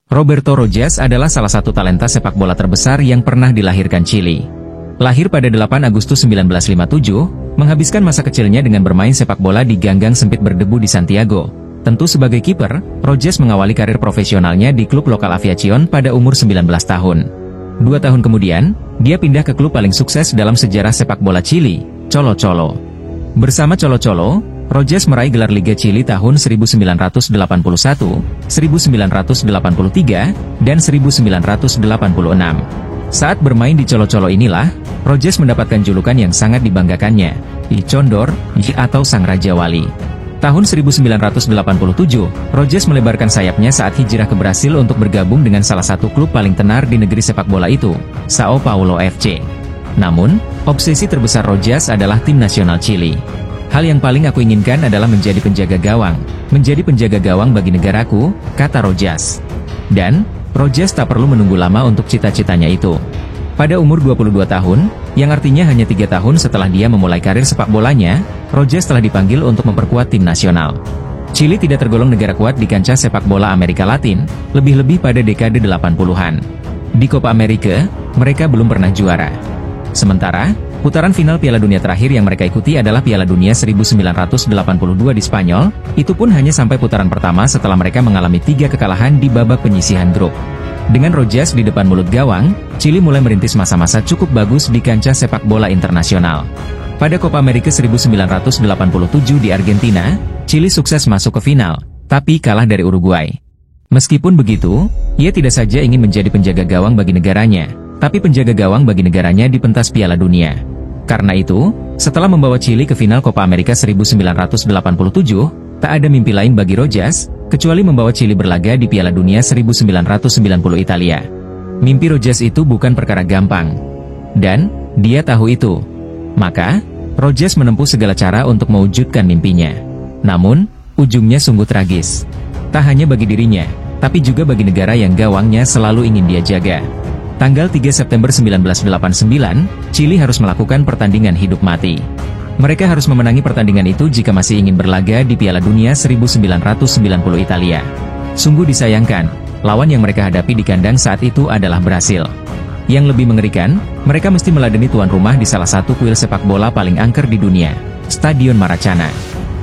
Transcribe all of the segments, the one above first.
Roberto Rojas adalah salah satu talenta sepak bola terbesar yang pernah dilahirkan Chili. Lahir pada 8 Agustus 1957, menghabiskan masa kecilnya dengan bermain sepak bola di ganggang sempit berdebu di Santiago. Tentu sebagai kiper, Rojas mengawali karir profesionalnya di klub lokal Aviación pada umur 19 tahun. 2 tahun kemudian, dia pindah ke klub paling sukses dalam sejarah sepak bola Chili, Colo-Colo. Bersama Colo-Colo, Rojas meraih gelar Liga Chili tahun 1981, 1983, dan 1986. Saat bermain di Colo-Colo inilah, Rojas mendapatkan julukan yang sangat dibanggakannya, I Condor, atau Sang Raja Wali. Tahun 1987, Rojas melebarkan sayapnya saat hijrah ke Brasil untuk bergabung dengan salah satu klub paling tenar di negeri sepak bola itu, São Paulo FC. Namun, obsesi terbesar Rojas adalah tim nasional Chili. Hal yang paling aku inginkan adalah menjadi penjaga gawang. Menjadi penjaga gawang bagi negaraku, kata Rojas. Dan, Rojas tak perlu menunggu lama untuk cita-citanya itu. Pada umur 22 tahun, yang artinya hanya 3 tahun setelah dia memulai karir sepak bolanya, Rojas telah dipanggil untuk memperkuat tim nasional. Chili tidak tergolong negara kuat di kancah sepak bola Amerika Latin, lebih-lebih pada dekade 80-an. Di Copa America, mereka belum pernah juara. Sementara, putaran final Piala Dunia terakhir yang mereka ikuti adalah Piala Dunia 1982 di Spanyol, itu pun hanya sampai putaran pertama setelah mereka mengalami 3 kekalahan di babak penyisihan grup. Dengan Rojas di depan mulut gawang, Chili mulai merintis masa-masa cukup bagus di kancah sepak bola internasional. Pada Copa America 1987 di Argentina, Chili sukses masuk ke final, tapi kalah dari Uruguay. Meskipun begitu, ia tidak saja ingin menjadi penjaga gawang bagi negaranya, tapi penjaga gawang bagi negaranya di pentas Piala Dunia. Karena itu, setelah membawa Chili ke final Copa America 1987, tak ada mimpi lain bagi Rojas, kecuali membawa Chili berlaga di Piala Dunia 1990 Italia. Mimpi Rojas itu bukan perkara gampang. Dan, dia tahu itu. Maka, Rojas menempuh segala cara untuk mewujudkan mimpinya. Namun, ujungnya sungguh tragis. Tak hanya bagi dirinya, tapi juga bagi negara yang gawangnya selalu ingin dia jaga. Tanggal 3 September 1989, Chili harus melakukan pertandingan hidup mati. Mereka harus memenangi pertandingan itu jika masih ingin berlaga di Piala Dunia 1990 Italia. Sungguh disayangkan, lawan yang mereka hadapi di kandang saat itu adalah Brasil. Yang lebih mengerikan, mereka mesti meladeni tuan rumah di salah satu kuil sepak bola paling angker di dunia, Stadion Maracana.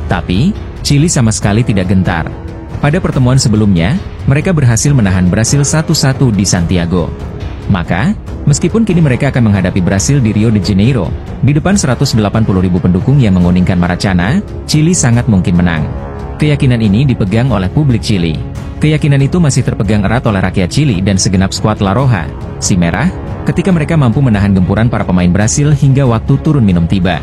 Tapi, Chili sama sekali tidak gentar. Pada pertemuan sebelumnya, mereka berhasil menahan Brasil 1-1 di Santiago. Maka, meskipun kini mereka akan menghadapi Brasil di Rio de Janeiro, di depan 180.000 pendukung yang menguningkan Maracana, Chili sangat mungkin menang. Keyakinan ini dipegang oleh publik Chili. Keyakinan itu masih terpegang erat oleh rakyat Chili dan segenap skuad La Roja, si Merah, ketika mereka mampu menahan gempuran para pemain Brasil hingga waktu turun minum tiba.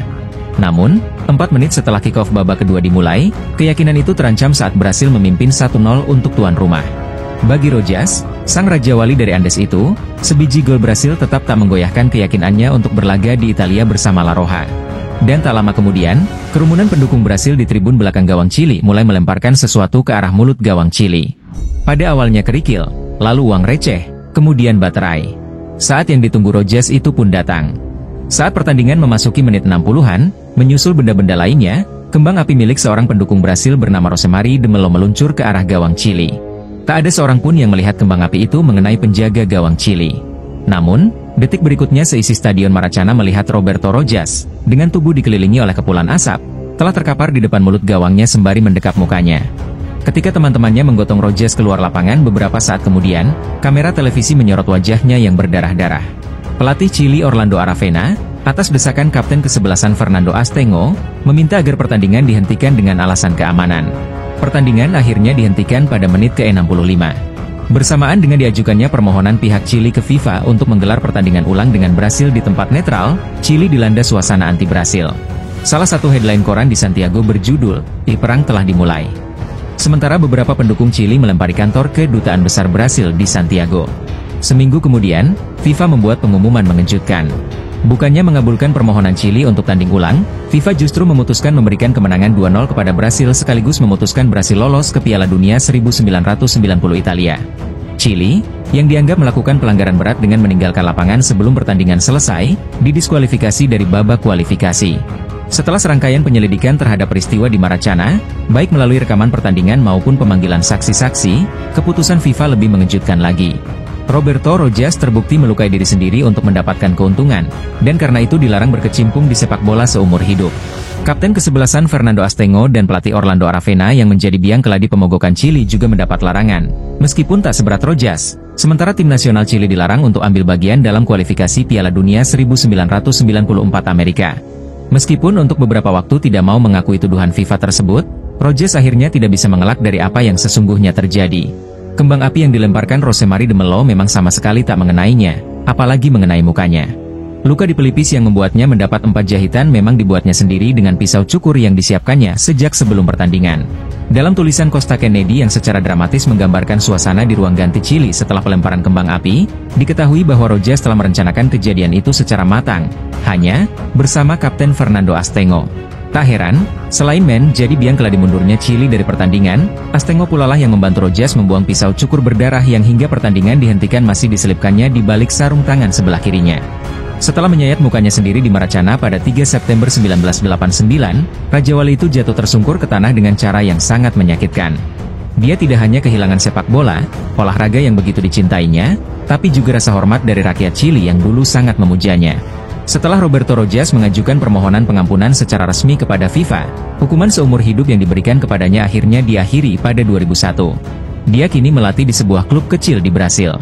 Namun, 4 menit setelah kick-off babak kedua dimulai, keyakinan itu terancam saat Brasil memimpin 1-0 untuk tuan rumah. Bagi Rojas, sang Raja Wali dari Andes itu, sebiji gol Brasil tetap tak menggoyahkan keyakinannya untuk berlaga di Italia bersama La Roja. Dan tak lama kemudian, kerumunan pendukung Brasil di tribun belakang gawang Chili mulai melemparkan sesuatu ke arah mulut gawang Chili. Pada awalnya kerikil, lalu uang receh, kemudian baterai. Saat yang ditunggu Rojas itu pun datang. Saat pertandingan memasuki menit 60-an, menyusul benda-benda lainnya, kembang api milik seorang pendukung Brasil bernama Rosemary de Melo meluncur ke arah gawang Chili. Tak ada seorang pun yang melihat kembang api itu mengenai penjaga gawang Chili. Namun, detik berikutnya seisi Stadion Maracana melihat Roberto Rojas, dengan tubuh dikelilingi oleh kepulan asap, telah terkapar di depan mulut gawangnya sembari mendekap mukanya. Ketika teman-temannya menggotong Rojas keluar lapangan beberapa saat kemudian, kamera televisi menyorot wajahnya yang berdarah-darah. Pelatih Chili Orlando Aravena, atas desakan kapten kesebelasan Fernando Astengo, meminta agar pertandingan dihentikan dengan alasan keamanan. Pertandingan akhirnya dihentikan pada menit ke-65. Bersamaan dengan diajukannya permohonan pihak Chili ke FIFA untuk menggelar pertandingan ulang dengan Brasil di tempat netral, Chili dilanda suasana anti-Brasil. Salah satu headline koran di Santiago berjudul, "Perang telah dimulai." Sementara beberapa pendukung Chili melempari kantor kedutaan besar Brasil di Santiago. Seminggu kemudian, FIFA membuat pengumuman mengejutkan. Bukannya mengabulkan permohonan Chili untuk tanding ulang, FIFA justru memutuskan memberikan kemenangan 2-0 kepada Brasil sekaligus memutuskan Brasil lolos ke Piala Dunia 1990 Italia. Chili, yang dianggap melakukan pelanggaran berat dengan meninggalkan lapangan sebelum pertandingan selesai, didiskualifikasi dari babak kualifikasi. Setelah serangkaian penyelidikan terhadap peristiwa di Maracana, baik melalui rekaman pertandingan maupun pemanggilan saksi-saksi, keputusan FIFA lebih mengejutkan lagi. Roberto Rojas terbukti melukai diri sendiri untuk mendapatkan keuntungan, dan karena itu dilarang berkecimpung di sepak bola seumur hidup. Kapten kesebelasan Fernando Astengo dan pelatih Orlando Aravena yang menjadi biang keladi pemogokan Chili juga mendapat larangan, meskipun tak seberat Rojas. Sementara tim nasional Chili dilarang untuk ambil bagian dalam kualifikasi Piala Dunia 1994 Amerika. Meskipun untuk beberapa waktu tidak mau mengakui tuduhan FIFA tersebut, Rojas akhirnya tidak bisa mengelak dari apa yang sesungguhnya terjadi. Kembang api yang dilemparkan Rosemary de Mello memang sama sekali tak mengenainya, apalagi mengenai mukanya. Luka di pelipis yang membuatnya mendapat 4 jahitan memang dibuatnya sendiri dengan pisau cukur yang disiapkannya sejak sebelum pertandingan. Dalam tulisan Costa Kennedy yang secara dramatis menggambarkan suasana di ruang ganti Chili setelah pelemparan kembang api, diketahui bahwa Rojas telah merencanakan kejadian itu secara matang, hanya bersama Kapten Fernando Astengo. Tak heran, selain menjadi biang keladi mundurnya Chili dari pertandingan, Astengo pula lah yang membantu Rojas membuang pisau cukur berdarah yang hingga pertandingan dihentikan masih diselipkannya di balik sarung tangan sebelah kirinya. Setelah menyayat mukanya sendiri di Maracana pada 3 September 1989, Raja Wali itu jatuh tersungkur ke tanah dengan cara yang sangat menyakitkan. Dia tidak hanya kehilangan sepak bola, olahraga yang begitu dicintainya, tapi juga rasa hormat dari rakyat Chili yang dulu sangat memujanya. Setelah Roberto Rojas mengajukan permohonan pengampunan secara resmi kepada FIFA, hukuman seumur hidup yang diberikan kepadanya akhirnya diakhiri pada 2001. Dia kini melatih di sebuah klub kecil di Brasil.